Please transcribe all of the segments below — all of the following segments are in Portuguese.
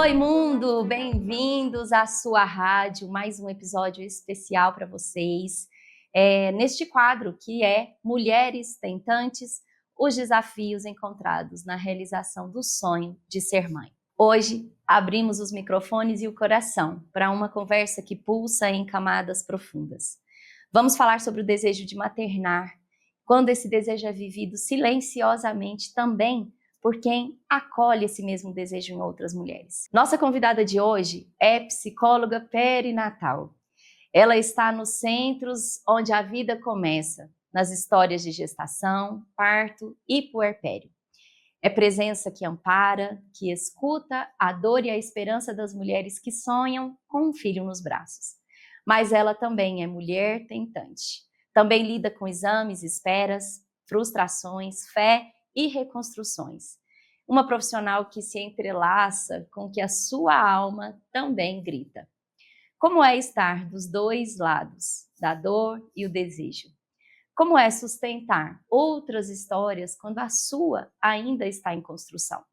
Oi, mundo! Bem-vindos à sua rádio, mais um episódio especial para vocês. Neste quadro que é Mulheres Tentantes, os desafios encontrados na realização do sonho de ser mãe. Hoje, abrimos os microfones e o coração para uma conversa que pulsa em camadas profundas. Vamos falar sobre o desejo de maternar, quando esse desejo é vivido silenciosamente também por quem acolhe esse mesmo desejo em outras mulheres. Nossa convidada de hoje é psicóloga perinatal. Ela está nos centros onde a vida começa, nas histórias de gestação, parto e puerpério. É presença que ampara, que escuta a dor e a esperança das mulheres que sonham com um filho nos braços. Mas ela também é mulher tentante. Também lida com exames, esperas, frustrações, fé e reconstruções. Uma profissional que se entrelaça com que a sua alma também grita. Como é estar dos dois lados, da dor e o desejo? Como é sustentar outras histórias quando a sua ainda está em construção?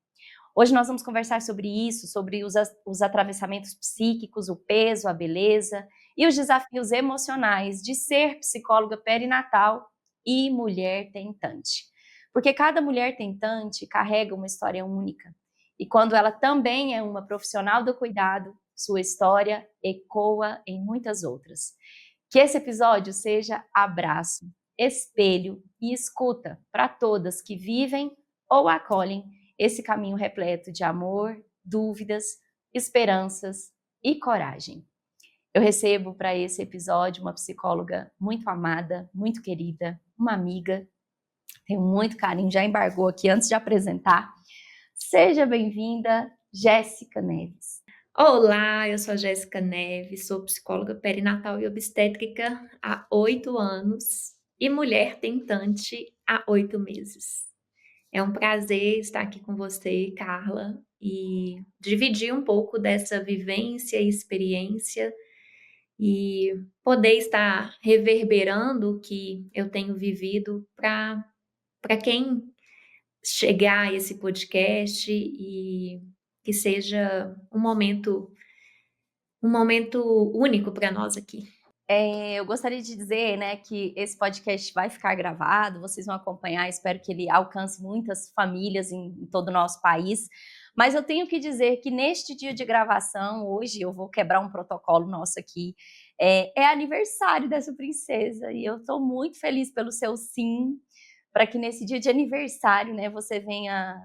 Hoje nós vamos conversar sobre isso, sobre os atravessamentos psíquicos, o peso, a beleza e os desafios emocionais de ser psicóloga perinatal e mulher tentante. Porque cada mulher tentante carrega uma história única. E quando ela também é uma profissional do cuidado, sua história ecoa em muitas outras. Que esse episódio seja abraço, espelho e escuta para todas que vivem ou acolhem esse caminho repleto de amor, dúvidas, esperanças e coragem. Eu recebo para esse episódio uma psicóloga muito amada, muito querida, uma amiga, tenho muito carinho, já embargou aqui antes de apresentar. Seja bem-vinda, Jéssica Neves. Olá, eu sou a Jéssica Neves, sou psicóloga perinatal e obstétrica há 8 anos e mulher tentante há 8 meses. É um prazer estar aqui com você, Carla, e dividir um pouco dessa vivência e experiência e poder estar reverberando o que eu tenho vivido para quem chegar a esse podcast e que seja um momento único para nós aqui. Eu gostaria de dizer, né, que esse podcast vai ficar gravado, vocês vão acompanhar, espero que ele alcance muitas famílias em todo o nosso país. Mas eu tenho que dizer que neste dia de gravação, hoje, eu vou quebrar um protocolo nosso aqui, é aniversário dessa princesa, e eu estou muito feliz pelo seu sim, para que nesse dia de aniversário, né, você venha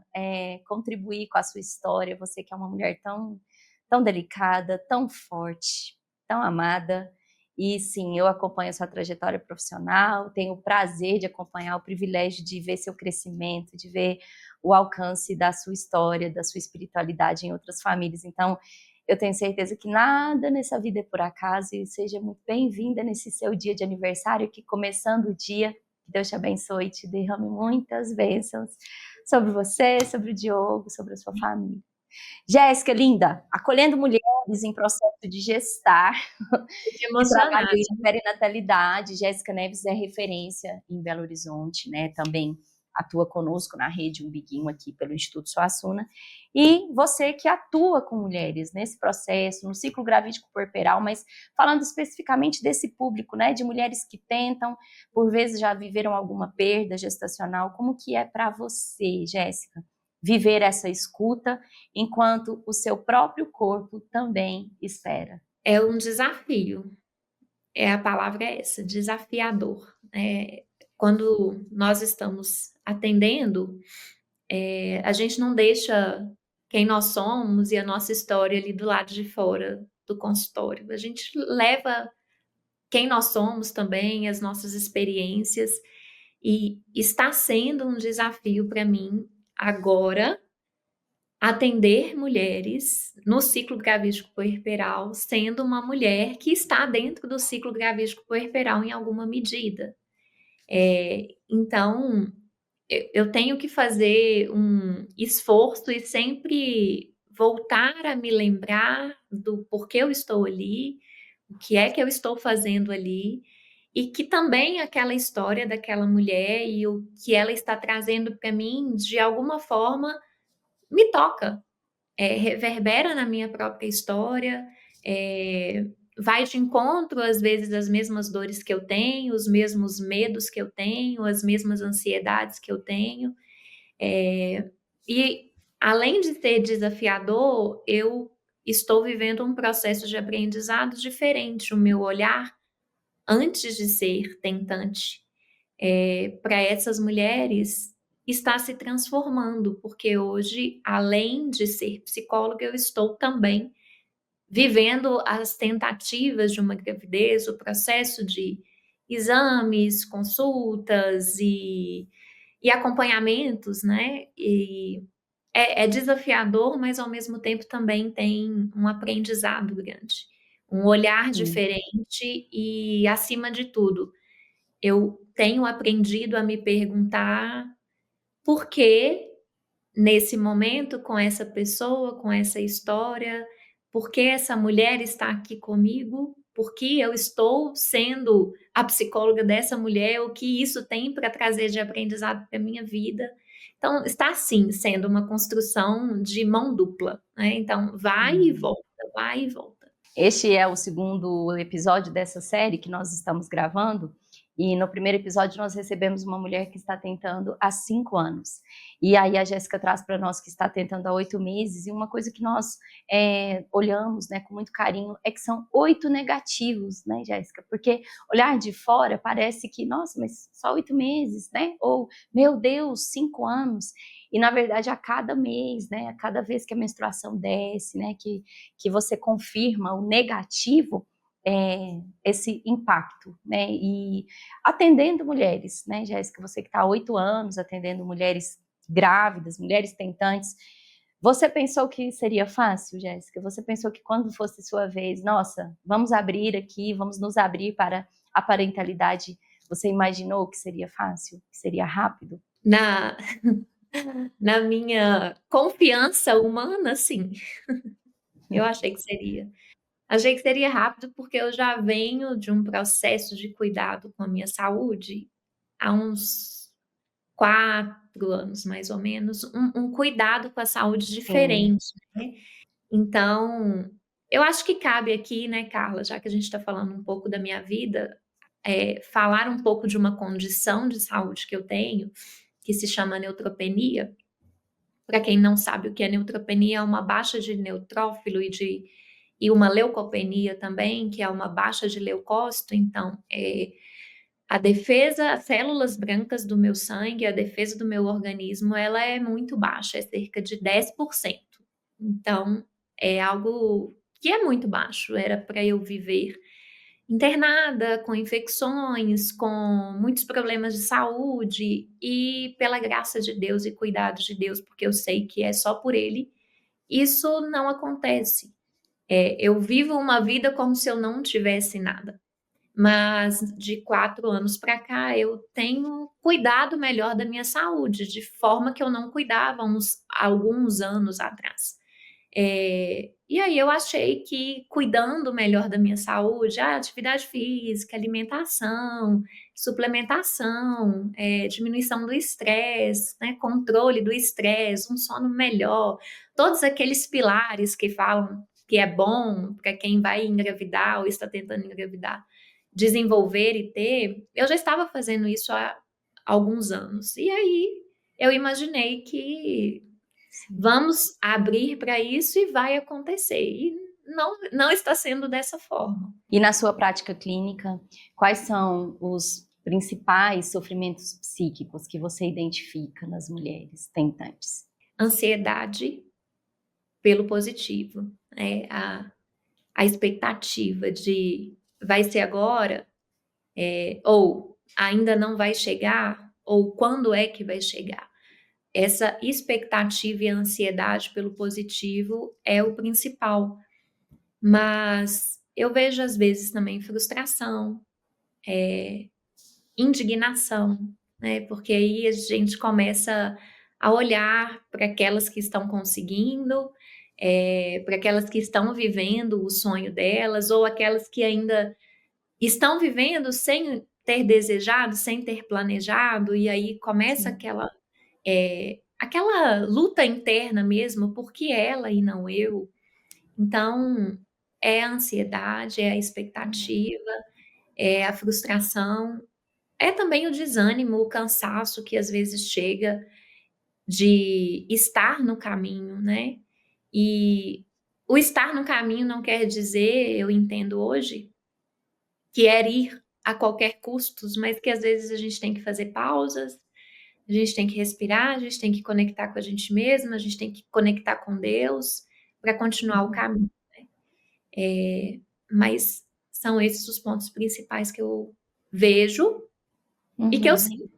contribuir com a sua história, você que é uma mulher tão delicada, tão forte, tão amada. E sim, eu acompanho a sua trajetória profissional, tenho o prazer de acompanhar, o privilégio de ver seu crescimento, de ver o alcance da sua história, da sua espiritualidade em outras famílias. Então, eu tenho certeza que nada nessa vida é por acaso, e seja muito bem-vinda nesse seu dia de aniversário, que começando o dia, que Deus te abençoe e te derrame muitas bênçãos sobre você, sobre o Diogo, sobre a sua família. Jéssica, linda, acolhendo mulheres em processo de gestar, Fiquei que trabalha emocionada. com perinatalidade. Jéssica Neves é referência em Belo Horizonte, né? Também atua conosco na rede Umbiguinho aqui pelo Instituto Suassuna. E você que atua com mulheres nesse processo, no ciclo gravídico puerperal, mas falando especificamente desse público, né? De mulheres que tentam, por vezes já viveram alguma perda gestacional. Como que é para você, Jéssica, viver essa escuta enquanto o seu próprio corpo também espera? É um desafio, a palavra é essa, desafiador. Quando nós estamos atendendo, a gente não deixa quem nós somos e a nossa história ali do lado de fora do consultório. A gente leva quem nós somos também, as nossas experiências, e está sendo um desafio para mim agora atender mulheres no ciclo gravídico puerperal, sendo uma mulher que está dentro do ciclo gravídico puerperal em alguma medida. Então, eu tenho que fazer um esforço e sempre voltar a me lembrar do porquê eu estou ali, o que é que eu estou fazendo ali, e que também aquela história daquela mulher e o que ela está trazendo para mim, de alguma forma, me toca. reverbera na minha própria história, vai de encontro, às vezes, às mesmas dores que eu tenho, os mesmos medos que eu tenho, as mesmas ansiedades que eu tenho. E além de ser desafiador, eu estou vivendo um processo de aprendizado diferente. O meu olhar, antes de ser tentante, para essas mulheres, está se transformando, porque hoje, além de ser psicóloga, eu estou também vivendo as tentativas de uma gravidez, o processo de exames, consultas e acompanhamentos, né? E é desafiador, mas ao mesmo tempo também tem um aprendizado grande, um olhar Sim. diferente e, acima de tudo, eu tenho aprendido a me perguntar por que nesse momento, com essa pessoa, com essa história, por que essa mulher está aqui comigo, por que eu estou sendo a psicóloga dessa mulher, o que isso tem para trazer de aprendizado para a minha vida. Então, está sim sendo uma construção de mão dupla, né? Então, vai e Hum. volta, vai e volta. Este é o segundo episódio dessa série que nós estamos gravando, e no primeiro episódio nós recebemos uma mulher que está tentando há 5 anos. E aí a Jéssica traz para nós que está tentando há 8 meses, e uma coisa que nós olhamos, né, com muito carinho é que são 8 negativos, né, Jéssica? Porque olhar de fora parece que, nossa, mas só 8 meses, né? Ou, meu Deus, 5 anos. E na verdade, a cada mês, né, a cada vez que a menstruação desce, né, que você confirma o negativo, esse impacto, né? E atendendo mulheres, né, Jéssica, você que está há 8 anos atendendo mulheres grávidas, mulheres tentantes, você pensou que seria fácil, Jéssica? Você pensou que quando fosse sua vez, nossa, vamos abrir aqui, vamos nos abrir para a parentalidade, você imaginou que seria fácil, que seria rápido? Na, na minha confiança humana, sim, eu achei que seria. Achei que seria rápido, porque eu já venho de um processo de cuidado com a minha saúde há uns 4 anos, mais ou menos, um cuidado com a saúde Sim, diferente, né. Então, eu acho que cabe aqui, né, Carla, já que a gente está falando um pouco da minha vida, falar um pouco de uma condição de saúde que eu tenho, que se chama neutropenia. Para quem não sabe o que é neutropenia, é uma baixa de neutrófilo e uma leucopenia também, que é uma baixa de leucócito. Então, a defesa, as células brancas do meu sangue, a defesa do meu organismo, ela é muito baixa, é cerca de 10%. Então, é algo que é muito baixo, era para eu viver internada, com infecções, com muitos problemas de saúde, e pela graça de Deus e cuidado de Deus, porque eu sei que é só por Ele, isso não acontece. Eu vivo uma vida como se eu não tivesse nada. Mas de 4 anos para cá eu tenho cuidado melhor da minha saúde, de forma que eu não cuidava alguns anos atrás. E aí eu achei que cuidando melhor da minha saúde, atividade física, alimentação, suplementação, diminuição do estresse, né, controle do estresse, um sono melhor, todos aqueles pilares que falam que é bom para quem vai engravidar ou está tentando engravidar, desenvolver e ter, eu já estava fazendo isso há alguns anos. E aí eu imaginei que sim. vamos abrir para isso e vai acontecer. E não está sendo dessa forma. E na sua prática clínica, quais são os principais sofrimentos psíquicos que você identifica nas mulheres tentantes? Ansiedade pelo positivo, né? A expectativa de vai ser agora, ou ainda não vai chegar, ou quando é que vai chegar. Essa expectativa e ansiedade pelo positivo é o principal. Mas eu vejo às vezes também frustração, indignação, né, porque aí a gente começa a olhar para aquelas que estão conseguindo, para aquelas que estão vivendo o sonho delas, ou aquelas que ainda estão vivendo sem ter desejado, sem ter planejado, e aí começa Sim. aquela aquela luta interna mesmo, por que ela e não eu? Então, é a ansiedade, é a expectativa, é a frustração, é também o desânimo, o cansaço que às vezes chega de estar no caminho, né? E o estar no caminho não quer dizer, eu entendo hoje, que é ir a qualquer custo, mas que às vezes a gente tem que fazer pausas, a gente tem que respirar, a gente tem que conectar com a gente mesma, a gente tem que conectar com Deus para continuar o Uhum. caminho. Mas são esses os pontos principais que eu vejo e que eu Uhum. sinto.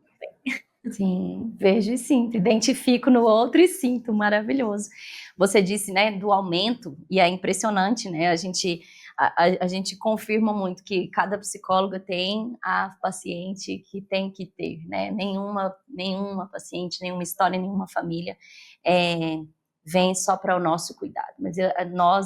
Sim, vejo e sinto, identifico no outro e sinto, maravilhoso. Você disse, né, do aumento, e é impressionante, né, a gente confirma muito que cada psicóloga tem a paciente que tem que ter, né, nenhuma paciente, nenhuma história, nenhuma família vem só para o nosso cuidado, mas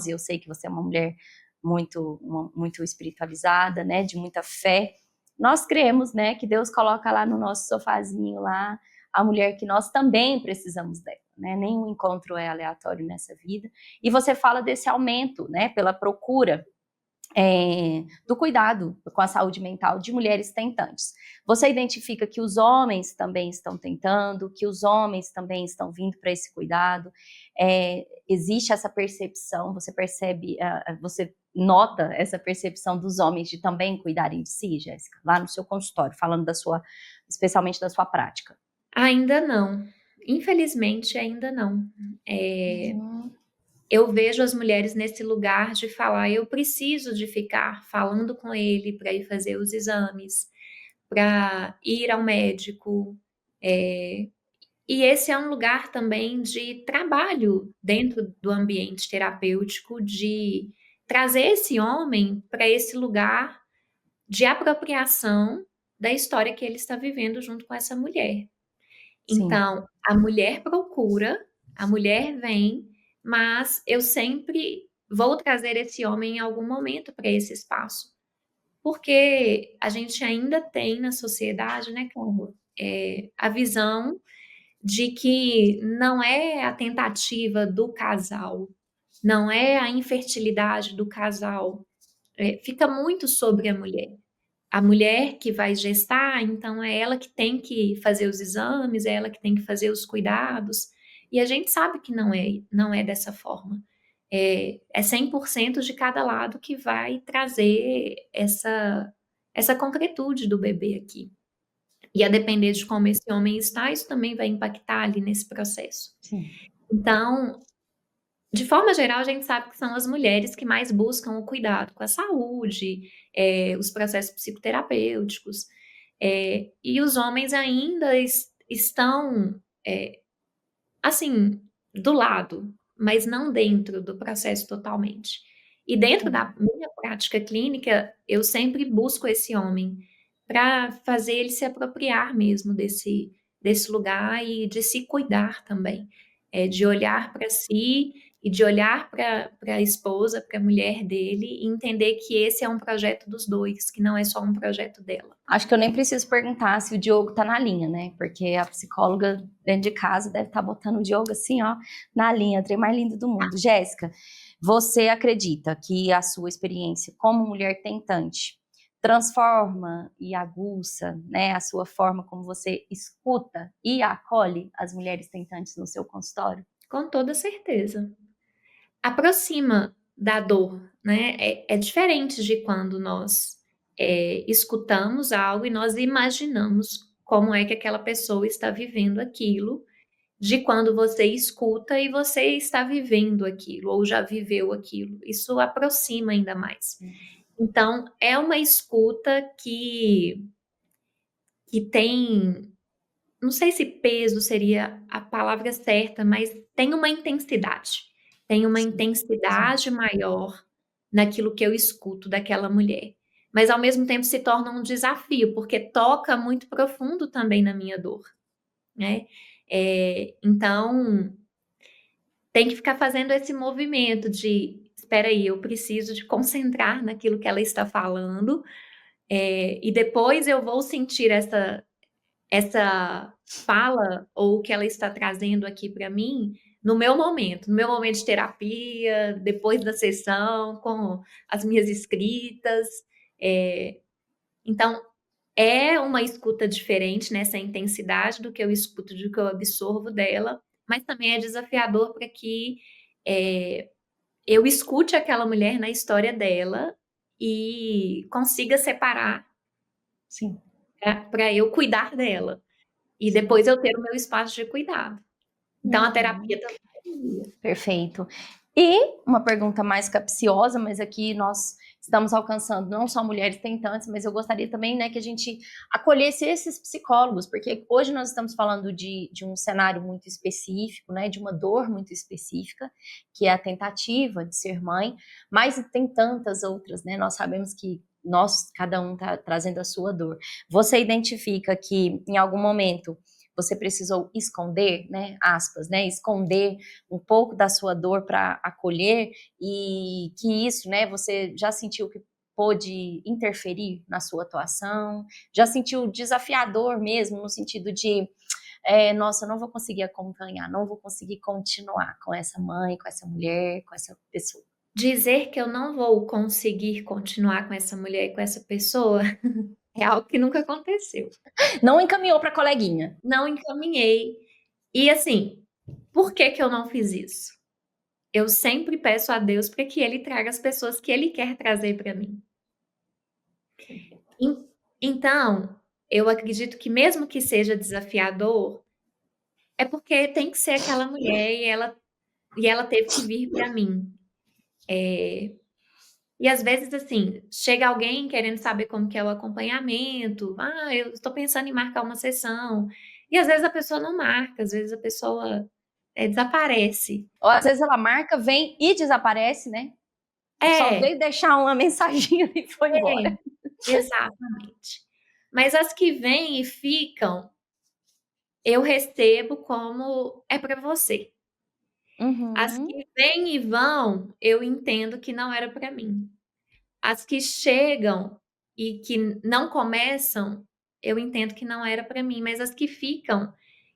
eu sei que você é uma mulher muito espiritualizada, né, de muita fé, nós cremos, né, que Deus coloca lá no nosso sofazinho lá a mulher que nós também precisamos dela, né? Nenhum encontro é aleatório nessa vida. E você fala desse aumento, né, pela procura do cuidado com a saúde mental de mulheres tentantes. Você identifica que os homens também estão tentando, que os homens também estão vindo para esse cuidado. Existe essa percepção, você percebe, você nota essa percepção dos homens de também cuidarem de si, Jéssica, lá no seu consultório, falando especialmente da sua prática. Ainda não. Infelizmente, ainda não. Uhum. Eu vejo as mulheres nesse lugar de falar, eu preciso de ficar falando com ele para ir fazer os exames, para ir ao médico. E esse é um lugar também de trabalho dentro do ambiente terapêutico, de trazer esse homem para esse lugar de apropriação da história que ele está vivendo junto com essa mulher. Sim. Então, a mulher procura, a mulher vem, mas eu sempre vou trazer esse homem em algum momento para esse espaço. Porque a gente ainda tem na sociedade, né, Carol, a visão de que não é a tentativa do casal, não é a infertilidade do casal, fica muito sobre a mulher. A mulher que vai gestar, então é ela que tem que fazer os exames, é ela que tem que fazer os cuidados, e a gente sabe que não é dessa forma. É 100% de cada lado que vai trazer essa concretude do bebê aqui. E a depender de como esse homem está, isso também vai impactar ali nesse processo. Sim. Então, de forma geral, a gente sabe que são as mulheres que mais buscam o cuidado com a saúde, os processos psicoterapêuticos, e os homens ainda estão, assim, do lado, mas não dentro do processo totalmente. E dentro da minha prática clínica, eu sempre busco esse homem para fazer ele se apropriar mesmo desse lugar e de se cuidar também, de olhar para si e de olhar para a esposa, para a mulher dele e entender que esse é um projeto dos dois, que não é só um projeto dela. Acho que eu nem preciso perguntar se o Diogo tá na linha, né? Porque a psicóloga dentro de casa deve estar botando o Diogo assim, ó, na linha, o trem mais lindo do mundo. Jéssica, você acredita que a sua experiência como mulher tentante transforma e aguça, né, a sua forma como você escuta e acolhe as mulheres tentantes no seu consultório? Com toda certeza. Aproxima da dor, né? É diferente de quando nós escutamos algo e nós imaginamos como é que aquela pessoa está vivendo aquilo, de quando você escuta e você está vivendo aquilo ou já viveu aquilo. Isso aproxima ainda mais. Então, é uma escuta que tem, não sei se peso seria a palavra certa, mas tem uma intensidade. Tem uma Sim, sim. intensidade maior naquilo que eu escuto daquela mulher. Mas ao mesmo tempo se torna um desafio, porque toca muito profundo também na minha dor, né? Então, tem que ficar fazendo esse movimento de, espera aí, eu preciso de concentrar naquilo que ela está falando, e depois eu vou sentir essa fala ou o que ela está trazendo aqui para mim no meu momento de terapia, depois da sessão, com as minhas escritas. Então, é uma escuta diferente nessa intensidade do que eu escuto, do que eu absorvo dela, mas também é desafiador para que eh, eu escute aquela mulher na história dela e consiga separar Sim, para eu cuidar dela. E sim. depois eu ter o meu espaço de cuidado. Então a terapia Uhum. também ajuda. Perfeito. E uma pergunta mais capciosa, mas aqui nós estamos alcançando não só mulheres tentantes, mas eu gostaria também, né, que a gente acolhesse esses psicólogos, porque hoje nós estamos falando de um cenário muito específico, né, de uma dor muito específica, que é a tentativa de ser mãe, mas tem tantas outras, né, nós sabemos que nós, cada um está trazendo a sua dor. Você identifica que em algum momento você precisou esconder, né, aspas, né, esconder um pouco da sua dor para acolher e que isso, né, você já sentiu que pôde interferir na sua atuação, já sentiu desafiador mesmo no sentido de nossa, eu não vou conseguir acompanhar, não vou conseguir continuar com essa mãe, com essa mulher, com essa pessoa. Dizer que eu não vou conseguir continuar com essa mulher e com essa pessoa é algo que nunca aconteceu. Não encaminhou para coleguinha. Não encaminhei. E assim, por que que eu não fiz isso? Eu sempre peço a Deus para que Ele traga as pessoas que Ele quer trazer para mim. En então, eu acredito que mesmo que seja desafiador, é porque tem que ser aquela mulher e ela teve que vir para mim. E às vezes, assim, chega alguém querendo saber como que é o acompanhamento, "Ah, eu estou pensando em marcar uma sessão", e às vezes a pessoa não marca, às vezes a pessoa, desaparece. Ou às vezes ela marca, vem e desaparece, né? Só É, veio deixar uma mensaginha e foi embora. é, exatamente. Mas as que vêm e ficam, eu recebo como: "É para você". As Uhum. que vêm e vão, eu entendo que não era para mim. As que chegam e que não começam, eu entendo que não era para mim, mas as que ficam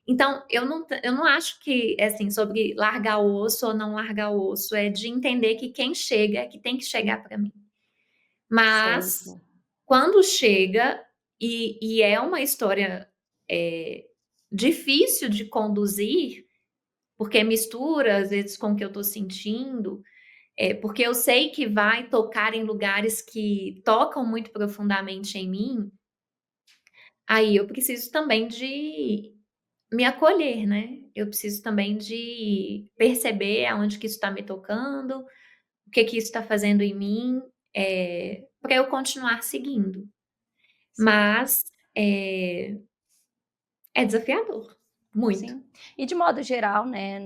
então eu não acho que, assim, sobre largar o osso ou não largar o osso, é de entender que quem chega é que tem que chegar para mim. Mas, Certo. quando chega e é uma história, eh, difícil de conduzir, porque mistura, às vezes, com o que eu estou sentindo, porque eu sei que vai tocar em lugares que tocam muito profundamente em mim, aí eu preciso também de me acolher, né. Eu preciso também de perceber aonde que isso está me tocando, o que que isso está fazendo em mim, para eu continuar seguindo. Sim. Mas, é desafiador, muito. Sim. E de modo geral, né,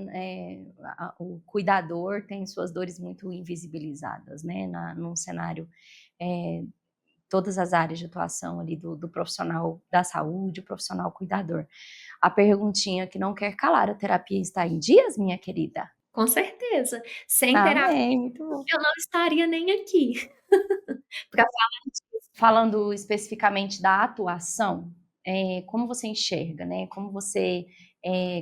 o cuidador tem suas dores muito invisibilizadas, né, num cenário, eh, todas as áreas de atuação ali do profissional da saúde, o profissional cuidador. A perguntinha que não quer calar, a terapia está em dias, minha querida? Com certeza. Sem terapia Amém, muito bom. eu não estaria nem aqui pra falar disso. Falando especificamente da atuação, como você enxerga, né, como você,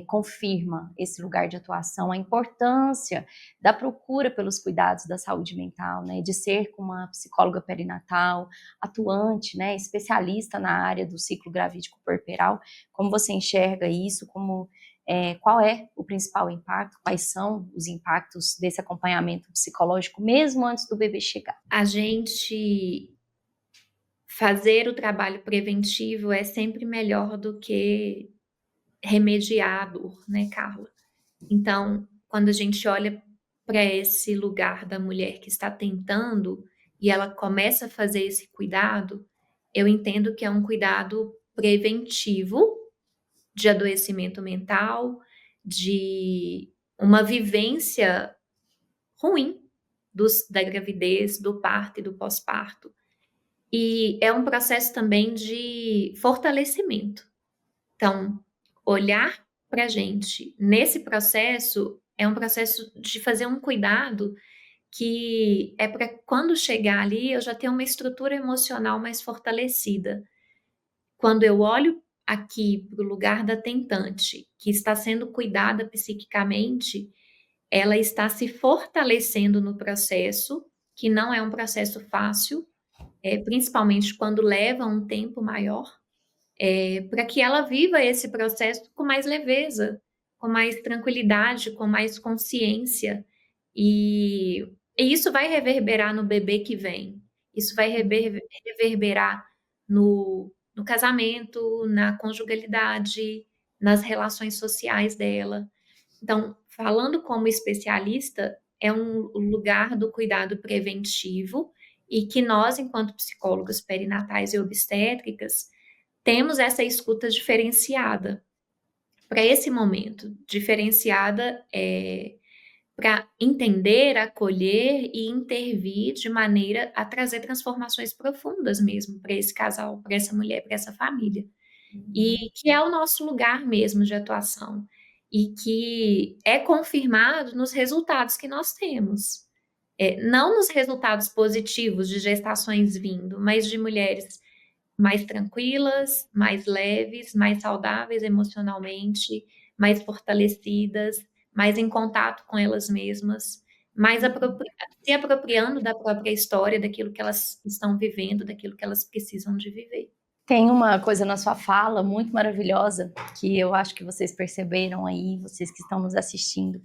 confirma esse lugar de atuação, a importância da procura pelos cuidados da saúde mental, né, de ser com uma psicóloga perinatal, atuante, né, especialista na área do ciclo gravídico puerperal, como você enxerga isso, qual é o principal impacto, quais são os impactos desse acompanhamento psicológico mesmo antes do bebê chegar? A gente fazer o trabalho preventivo é sempre melhor do que remediar a dor, né, Carla. Então, quando a gente olha para esse lugar da mulher que está tentando e ela começa a fazer esse cuidado, eu entendo que é um cuidado preventivo de adoecimento mental, de uma vivência ruim da gravidez, do parto e do pós-parto. E é um processo também de fortalecimento. Então, olhar para a gente nesse processo é um processo de fazer um cuidado que é para quando chegar ali eu já ter uma estrutura emocional mais fortalecida. Quando eu olho aqui para o lugar da tentante, que está sendo cuidada psiquicamente, ela está se fortalecendo no processo, que não é um processo fácil, principalmente quando leva um tempo maior, para que ela viva esse processo com mais leveza, com mais tranquilidade, com mais consciência. E, e isso vai reverberar no bebê que vem. Isso vai reverberar no casamento, na conjugalidade, nas relações sociais dela. Então, falando como especialista, é um lugar do cuidado preventivo e que nós, enquanto psicólogos perinatais e obstétricas, temos essa escuta diferenciada para esse momento, diferenciada para entender, acolher e intervir de maneira a trazer transformações profundas mesmo para esse casal, para essa mulher, para essa família. E que é o nosso lugar mesmo de atuação. E que é confirmado nos resultados que nós temos. Não nos resultados positivos de gestações vindo, mas de mulheres mais tranquilas, mais leves, mais saudáveis emocionalmente, mais fortalecidas, mais em contato com elas mesmas, mais se apropriando da própria história, daquilo que elas estão vivendo, daquilo que elas precisam de viver. Tem uma coisa na sua fala muito maravilhosa que eu acho que vocês perceberam aí, vocês que estão nos assistindo.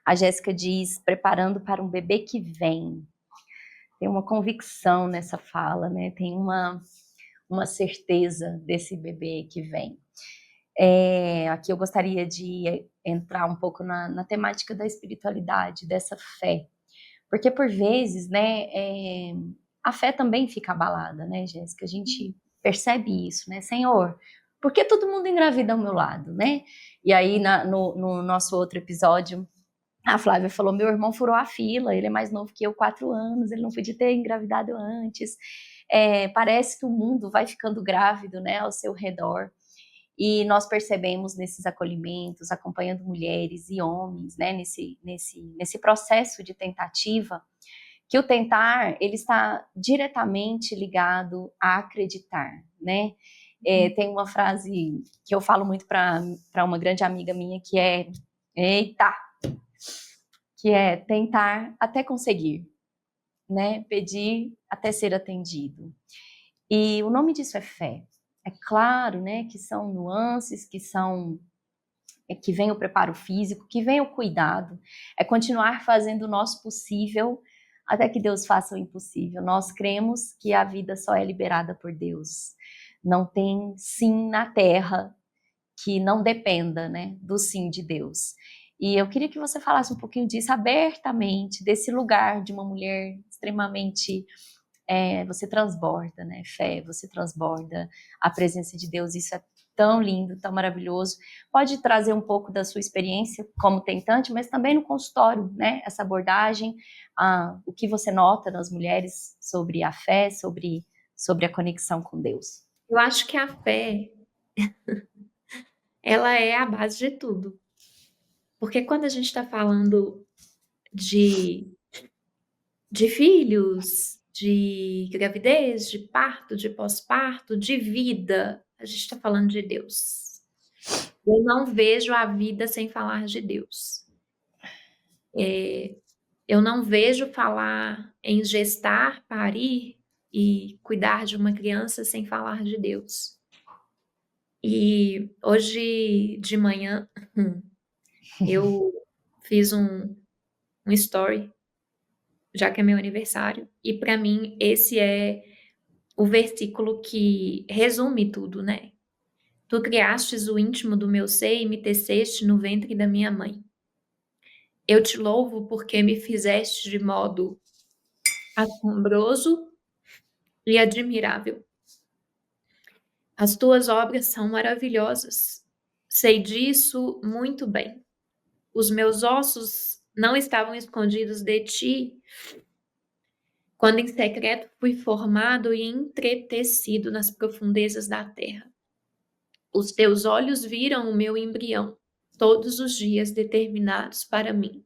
A Jéssica diz, preparando para um bebê que vem. Tem uma convicção nessa fala, né? Tem uma certeza desse bebê que vem. Aqui eu gostaria de entrar um pouco na temática da espiritualidade, dessa fé. Porque por vezes, né, a fé também fica abalada, né, Jéssica? A gente percebe isso, né? Senhor, por que todo mundo engravida ao meu lado, né? E aí, no nosso outro episódio, a Flávia falou, meu irmão furou a fila, ele é mais novo que eu, 4 anos, ele não podia ter engravidado antes. Parece que o mundo vai ficando grávido, né, ao seu redor. E nós percebemos nesses acolhimentos, acompanhando mulheres e homens, né, nesse processo de tentativa, que o tentar, ele está diretamente ligado a acreditar, né? Tem uma frase que eu falo muito para uma grande amiga minha, que é, eita, que é tentar até conseguir, né? Pedir até ser atendido. E o nome disso é fé. É claro, né, que são nuances, que vem o preparo físico, que vem o cuidado, é continuar fazendo o nosso possível até que Deus faça o impossível. Nós cremos que a vida só é liberada por Deus. Não tem sim na terra que não dependa, né, do sim de Deus. E eu queria que você falasse um pouquinho disso abertamente, desse lugar de uma mulher extremamente você transborda, né? Fé, você transborda a presença de Deus, isso é tão lindo, tão maravilhoso. Pode trazer um pouco da sua experiência como tentante, mas também no consultório, né? Essa abordagem, o que você nota nas mulheres sobre a fé, sobre a conexão com Deus. Eu acho que a fé, ela é a base de tudo. Porque quando a gente está falando de filhos, de gravidez, de parto, de pós-parto, de vida, a gente está falando de Deus. Eu não vejo a vida sem falar de Deus. Eu não vejo falar em gestar, parir e cuidar de uma criança sem falar de Deus. E hoje de manhã eu fiz um story, já que é meu aniversário, e para mim esse é o versículo que resume tudo, né? Tu criastes o íntimo do meu ser e me teceste no ventre da minha mãe. Eu te louvo porque me fizeste de modo assombroso e admirável. As tuas obras são maravilhosas. Sei disso muito bem. Os meus ossos não estavam escondidos de ti, quando em secreto fui formado e entretecido nas profundezas da terra. Os teus olhos viram o meu embrião, todos os dias determinados para mim.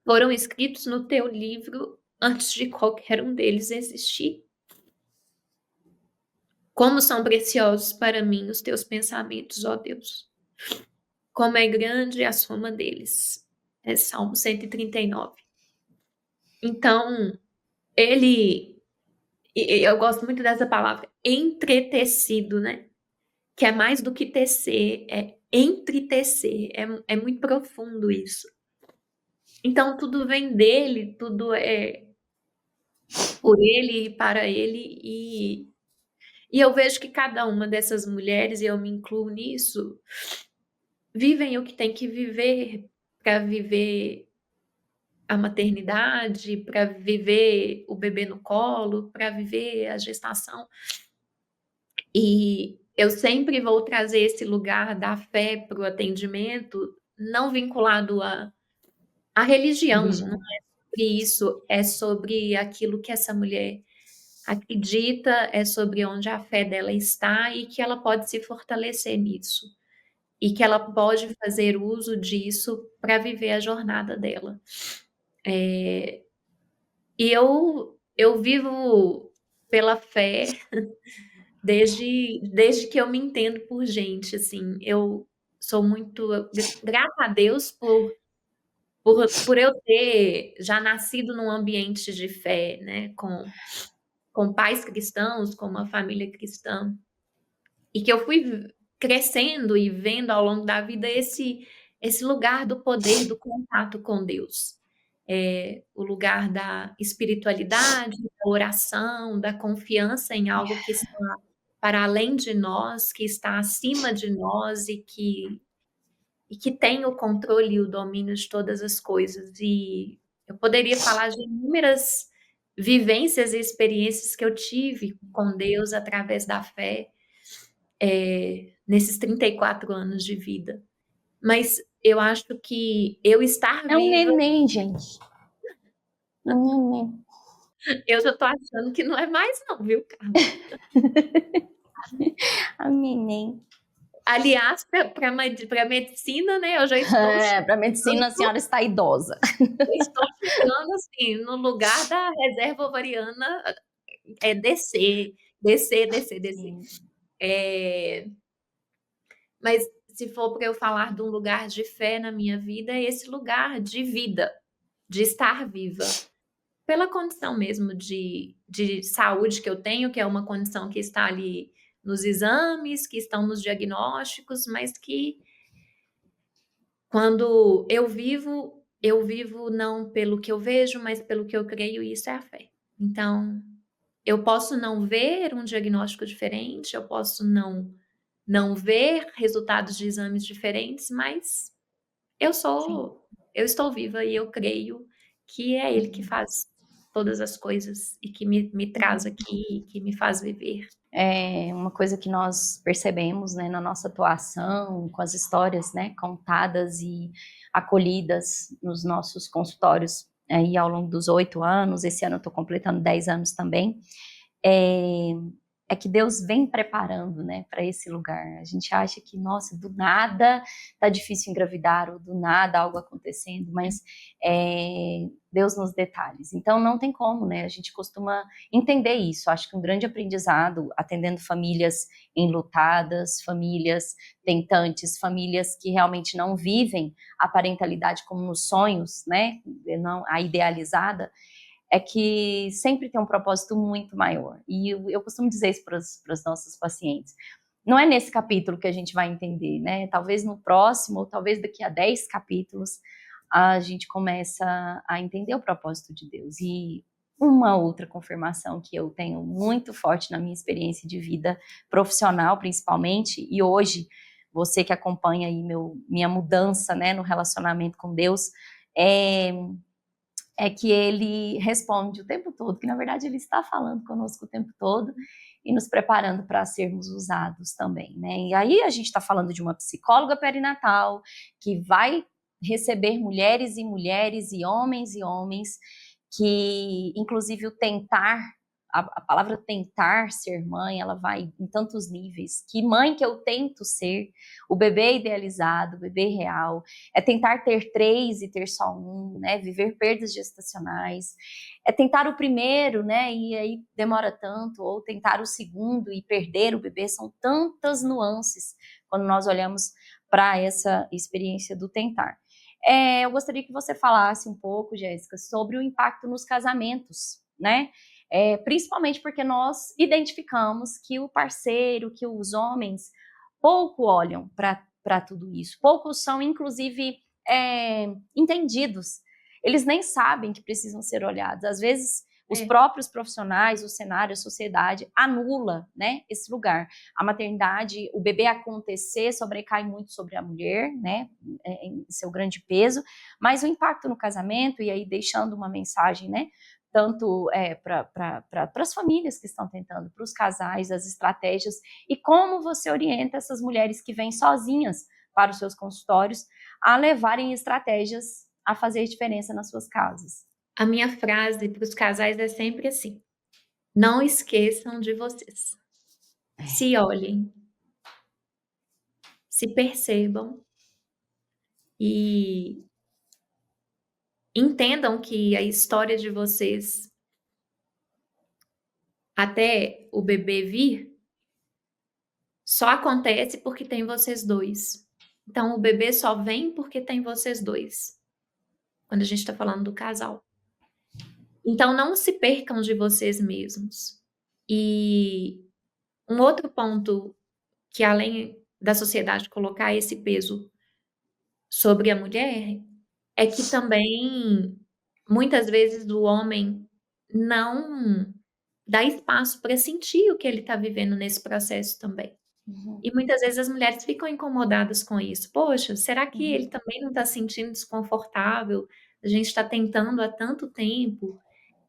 Foram escritos no teu livro antes de qualquer um deles existir. Como são preciosos para mim os teus pensamentos, ó Deus. Como é grande a soma deles. É Salmo 139. Então, ele eu gosto muito dessa palavra, entretecido, né, que é mais do que tecer, é entretecer, é muito profundo isso. Então tudo vem dele, tudo é por ele e para ele, e eu vejo que cada uma dessas mulheres, e eu me incluo nisso, vivem o que tem que viver para viver a maternidade, para viver o bebê no colo, para viver a gestação. E eu sempre vou trazer esse lugar da fé para o atendimento, não vinculado à religião, não Religião. é sobre isso, é sobre aquilo que essa mulher acredita, é sobre onde a fé dela está e que ela pode se fortalecer nisso. E que ela pode fazer uso disso para viver a jornada dela. E eu vivo pela fé desde que eu me entendo por gente, assim, eu sou muito grata a Deus por eu ter já nascido num ambiente de fé, né, com pais cristãos, com uma família cristã, e que eu fui crescendo e vendo ao longo da vida esse lugar do poder do contato com Deus. O lugar da espiritualidade, da oração, da confiança em algo que está para além de nós, que está acima de nós e que tem o controle e o domínio de todas as coisas. E eu poderia falar de inúmeras vivências e experiências que eu tive com Deus através da fé, nesses 34 anos de vida. Mas eu acho que eu estar É um viva, neném, gente. Um neném. eu já tô achando que não é mais não, viu, Carla? Um neném. Aliás, para medicina, né, eu já estou Para chegando, medicina, a senhora está idosa. assim, no lugar da reserva ovariana, descer, descer, descer, descer. Sim. Mas se for para eu falar de um lugar de fé na minha vida, é esse lugar de vida, de estar viva. Pela condição mesmo de saúde que eu tenho, que é uma condição que está ali nos exames, que estão nos diagnósticos, mas que quando eu vivo não pelo que eu vejo, mas pelo que eu creio, e isso é a fé. Então, eu posso não ver um diagnóstico diferente, eu posso não ver resultados de exames diferentes, mas eu Sim. estou viva e eu creio que é Ele que faz todas as coisas e que me traz aqui, que me faz viver. É uma coisa que nós percebemos, né, na nossa atuação, com as histórias, né, contadas e acolhidas nos nossos consultórios aí ao longo dos 8 anos, esse ano eu estou completando 10 anos também, é, é que Deus vem preparando, né, para esse lugar. A gente acha que, nossa, do nada tá difícil engravidar, ou do nada algo acontecendo, mas Deus nos detalhes. Então não tem como, né? A gente costuma entender isso. Acho que um grande aprendizado atendendo famílias enlutadas, famílias tentantes, famílias que realmente não vivem a parentalidade como nos sonhos, né? Não a idealizada, é que sempre tem um propósito muito maior. E eu costumo dizer isso para os nossos pacientes. Não é nesse capítulo que a gente vai entender, né? Talvez no próximo, ou talvez daqui a 10 capítulos, a gente começa a entender o propósito de Deus. E uma outra confirmação que eu tenho muito forte na minha experiência de vida profissional, principalmente, e hoje, você que acompanha aí minha mudança, né, no relacionamento com Deus, é que ele responde o tempo todo, que na verdade ele está falando conosco o tempo todo e nos preparando para sermos usados também, né? E aí a gente está falando de uma psicóloga perinatal que vai receber mulheres e mulheres e homens que, inclusive, o tentar a palavra tentar ser mãe, ela vai em tantos níveis. Que mãe que eu tento ser? O bebê idealizado, o bebê real, é tentar ter 3 e ter só um, né? Viver perdas gestacionais, é tentar o primeiro, né? E aí demora tanto, ou tentar o segundo e perder o bebê. São tantas nuances quando nós olhamos para essa experiência do tentar. Eu gostaria que você falasse um pouco, Jéssica, sobre o impacto nos casamentos, né? Principalmente porque nós identificamos que o parceiro, que os homens pouco olham para tudo isso, poucos são, inclusive, entendidos. Eles nem sabem que precisam ser olhados. Às vezes, os próprios profissionais, o cenário, a sociedade anula, né, esse lugar. A maternidade, o bebê acontecer, sobrecai muito sobre a mulher, né, em seu grande peso, mas o impacto no casamento, e aí deixando uma mensagem, né, tanto para as famílias que estão tentando, para os casais, as estratégias, e como você orienta essas mulheres que vêm sozinhas para os seus consultórios a levarem estratégias a fazer diferença nas suas casas. A minha frase para os casais é sempre assim: não esqueçam de vocês. Se olhem, se percebam e entendam que a história de vocês até o bebê vir só acontece porque tem vocês dois. Então o bebê só vem porque tem vocês dois, quando a gente está falando do casal. Então não se percam de vocês mesmos. E um outro ponto que, além da sociedade colocar esse peso sobre a mulher, é que também muitas vezes o homem não dá espaço para sentir o que ele está vivendo nesse processo também. E muitas vezes as mulheres ficam incomodadas com isso. Poxa, será que ele também não está se sentindo desconfortável? A gente está tentando há tanto tempo.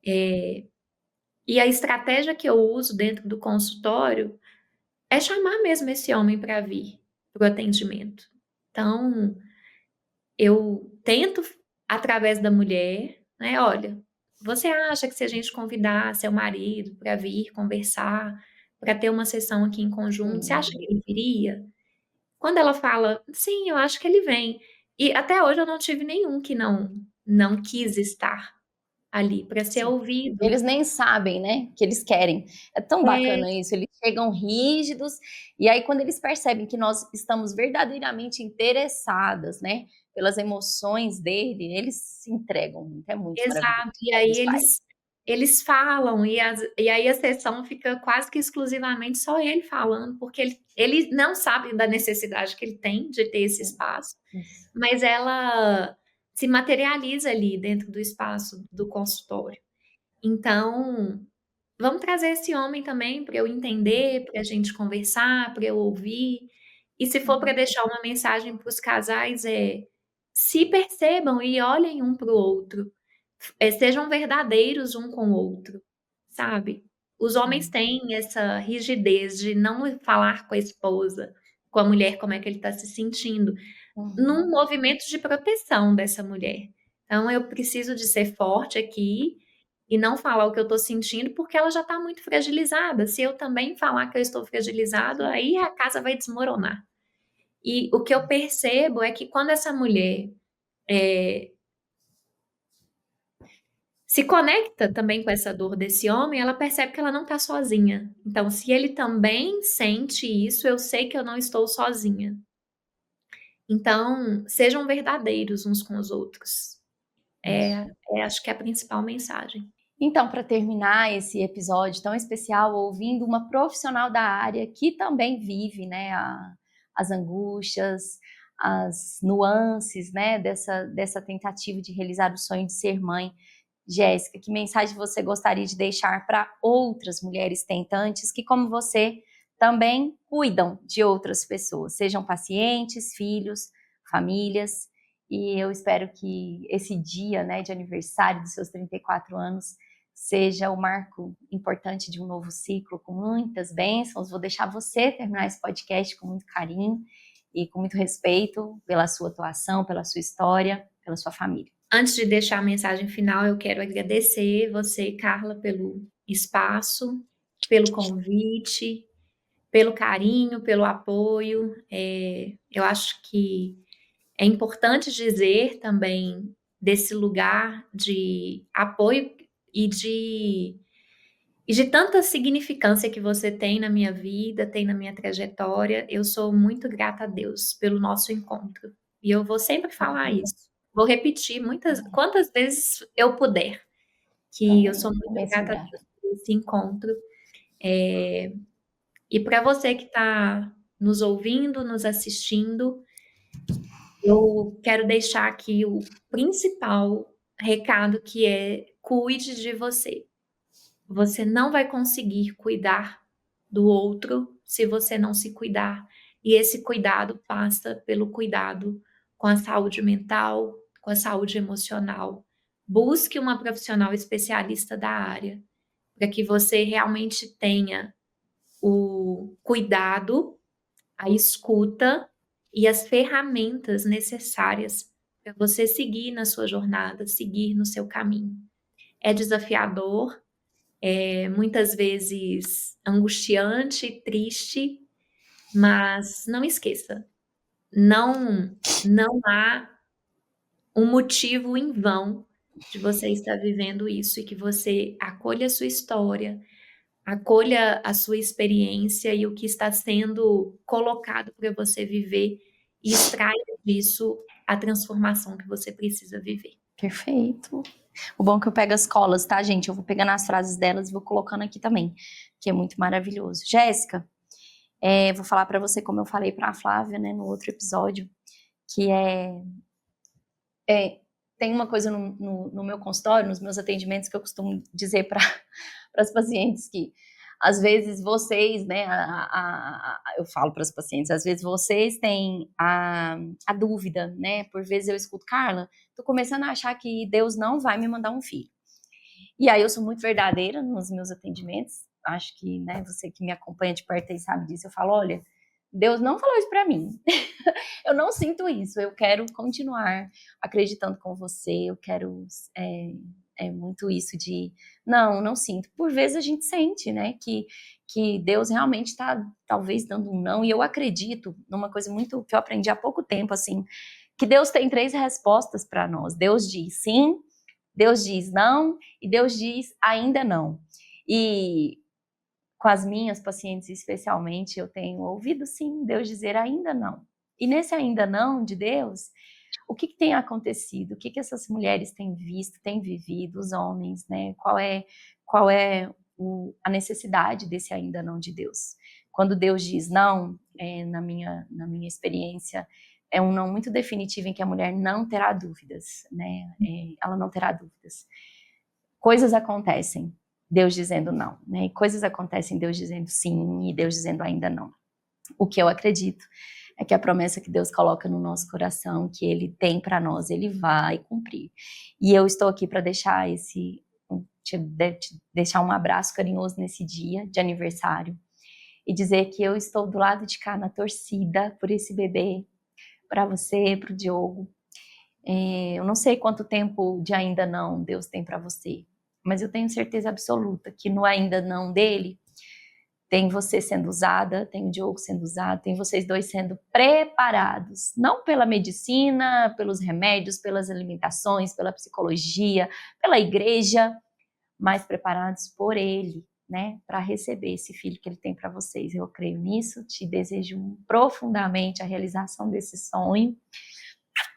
E a estratégia que eu uso dentro do consultório é chamar mesmo esse homem para vir para o atendimento. Então, eu tento, através da mulher, né? Olha, você acha que se a gente convidar seu marido para vir conversar, para ter uma sessão aqui em conjunto, você acha que ele viria? Quando ela fala, sim, eu acho que ele vem. E até hoje eu não tive nenhum que não quis estar ali para ser ouvido. Eles nem sabem, né, que eles querem. É tão É, bacana isso, eles chegam rígidos, e aí quando eles percebem que nós estamos verdadeiramente interessadas, né, pelas emoções dele, eles se entregam muito, é muito maravilhoso. exato. E aí Os pais. eles falam, e aí a sessão fica quase que exclusivamente só ele falando, porque ele não sabe da necessidade que ele tem de ter esse espaço, Isso. mas ela se materializa ali dentro do espaço do consultório. Então, vamos trazer esse homem também para eu entender, para a gente conversar, para eu ouvir. E se for para deixar uma mensagem para os casais, se percebam e olhem um para o outro. Sejam verdadeiros um com o outro, sabe? Os homens têm essa rigidez de não falar com a esposa, com a mulher, como é que ele está se sentindo, num movimento de proteção dessa mulher. Então, eu preciso de ser forte aqui e não falar o que eu estou sentindo, porque ela já está muito fragilizada. Se eu também falar que eu estou fragilizado, aí a casa vai desmoronar. E o que eu percebo é que quando essa mulher se conecta também com essa dor desse homem, ela percebe que ela não está sozinha. Então, se ele também sente isso, eu sei que eu não estou sozinha. Então, sejam verdadeiros uns com os outros. Acho que é a principal mensagem. Então, para terminar esse episódio tão especial, ouvindo uma profissional da área que também vive, né, as angústias, as nuances, né, dessa tentativa de realizar o sonho de ser mãe. Jéssica, que mensagem você gostaria de deixar para outras mulheres tentantes que, como você, também cuidam de outras pessoas, sejam pacientes, filhos, famílias, e eu espero que esse dia, né, de aniversário dos seus 34 anos seja o marco importante de um novo ciclo, com muitas bênçãos. Vou deixar você terminar esse podcast com muito carinho e com muito respeito pela sua atuação, pela sua história, pela sua família. Antes de deixar a mensagem final, eu quero agradecer você, Carla, pelo espaço, pelo convite, pelo carinho, pelo apoio. Eu acho que é importante dizer também desse lugar de apoio e de tanta significância que você tem na minha vida, tem na minha trajetória. Eu sou muito grata a Deus pelo nosso encontro. E eu vou sempre falar Amém. isso. Vou repetir quantas vezes eu puder, que eu Amém. sou muito No mesmo grata a lugar. Deus por esse encontro. E para você que está nos ouvindo, nos assistindo, eu quero deixar aqui o principal recado, que é: cuide de você. Você não vai conseguir cuidar do outro se você não se cuidar. E esse cuidado passa pelo cuidado com a saúde mental, com a saúde emocional. Busque uma profissional especialista da área, para que você realmente tenha o cuidado, a escuta e as ferramentas necessárias para você seguir na sua jornada, seguir no seu caminho. É desafiador, muitas vezes angustiante, triste, mas não esqueça, não há um motivo em vão de você estar vivendo isso, e que você acolha a sua história, acolha a sua experiência e o que está sendo colocado para você viver, e extraia disso a transformação que você precisa viver. Perfeito. O bom é que eu pego as colas, tá, gente? Eu vou pegando as frases delas e vou colocando aqui também, que é muito maravilhoso. Jéssica, vou falar para você, como eu falei para a Flávia, né, no outro episódio, que tem uma coisa no meu consultório, nos meus atendimentos, que eu costumo dizer para as pacientes, que às vezes vocês, né, eu falo para as pacientes, às vezes vocês têm a dúvida, né, por vezes eu escuto: Carla, tô começando a achar que Deus não vai me mandar um filho. E aí eu sou muito verdadeira nos meus atendimentos, acho que, né, você que me acompanha de perto aí sabe disso, eu falo: olha, Deus não falou isso para mim. Eu não sinto isso, eu quero continuar acreditando com você, eu quero muito isso de não sinto. Por vezes a gente sente, né, que Deus realmente está talvez dando um não, e eu acredito numa coisa muito que eu aprendi há pouco tempo, assim, que Deus tem 3 respostas para nós. Deus diz sim, Deus diz não e Deus diz ainda não. E com as minhas pacientes especialmente, eu tenho ouvido sim Deus dizer ainda não. E nesse ainda não de Deus, o que tem acontecido? O que essas mulheres têm visto, têm vivido, os homens, né? Qual é a necessidade desse ainda não de Deus? Quando Deus diz não, na minha experiência, é um não muito definitivo, em que a mulher não terá dúvidas, né? Ela não terá dúvidas. Coisas acontecem, Deus dizendo não, né? E coisas acontecem, Deus dizendo sim e Deus dizendo ainda não. O que eu acredito é que a promessa que Deus coloca no nosso coração, que Ele tem para nós, Ele vai cumprir. E eu estou aqui para deixar te deixar um abraço carinhoso nesse dia de aniversário e dizer que eu estou do lado de cá na torcida por esse bebê, para você, para o Diogo. Eu não sei quanto tempo de ainda não Deus tem para você, mas eu tenho certeza absoluta que no ainda não dele tem você sendo usada, tem o Diogo sendo usado, tem vocês dois sendo preparados, não pela medicina, pelos remédios, pelas alimentações, pela psicologia, pela igreja, mas preparados por ele, né, para receber esse filho que ele tem para vocês. Eu creio nisso, te desejo profundamente a realização desse sonho.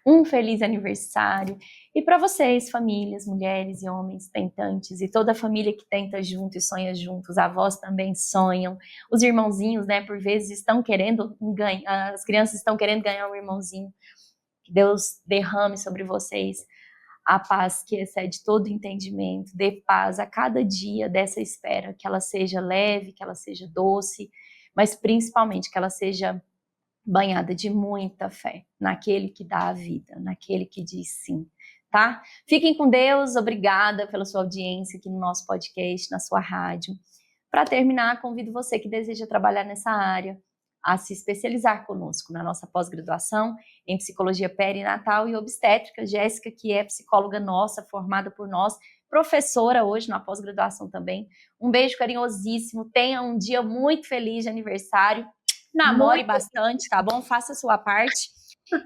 Um feliz aniversário. E para vocês, famílias, mulheres e homens tentantes, e toda a família que tenta junto e sonha junto, os avós também sonham, os irmãozinhos, né, por vezes estão querendo ganhar, as crianças estão querendo ganhar um irmãozinho. Que Deus derrame sobre vocês a paz que excede todo entendimento, dê paz a cada dia dessa espera, que ela seja leve, que ela seja doce, mas principalmente que ela seja banhada de muita fé naquele que dá a vida, naquele que diz sim, tá? Fiquem com Deus, obrigada pela sua audiência aqui no nosso podcast, na sua rádio. Para terminar, convido você que deseja trabalhar nessa área a se especializar conosco na nossa pós-graduação em psicologia perinatal e obstétrica. Jéssica, que é psicóloga nossa, formada por nós, professora hoje na pós-graduação também. Um beijo carinhosíssimo, tenha um dia muito feliz de aniversário, namore bastante, tá bom? Faça a sua parte.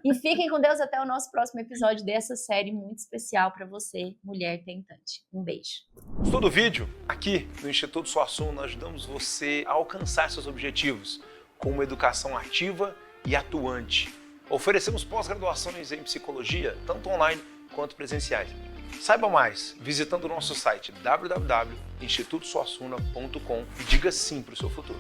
E fiquem com Deus até o nosso próximo episódio dessa série muito especial para você, mulher tentante. Um beijo. Gostou do vídeo? Aqui no Instituto Suassuna nós ajudamos você a alcançar seus objetivos com uma educação ativa e atuante. Oferecemos pós-graduações em psicologia, tanto online quanto presenciais. Saiba mais visitando o nosso site www.institutosuassuna.com e diga sim para o seu futuro.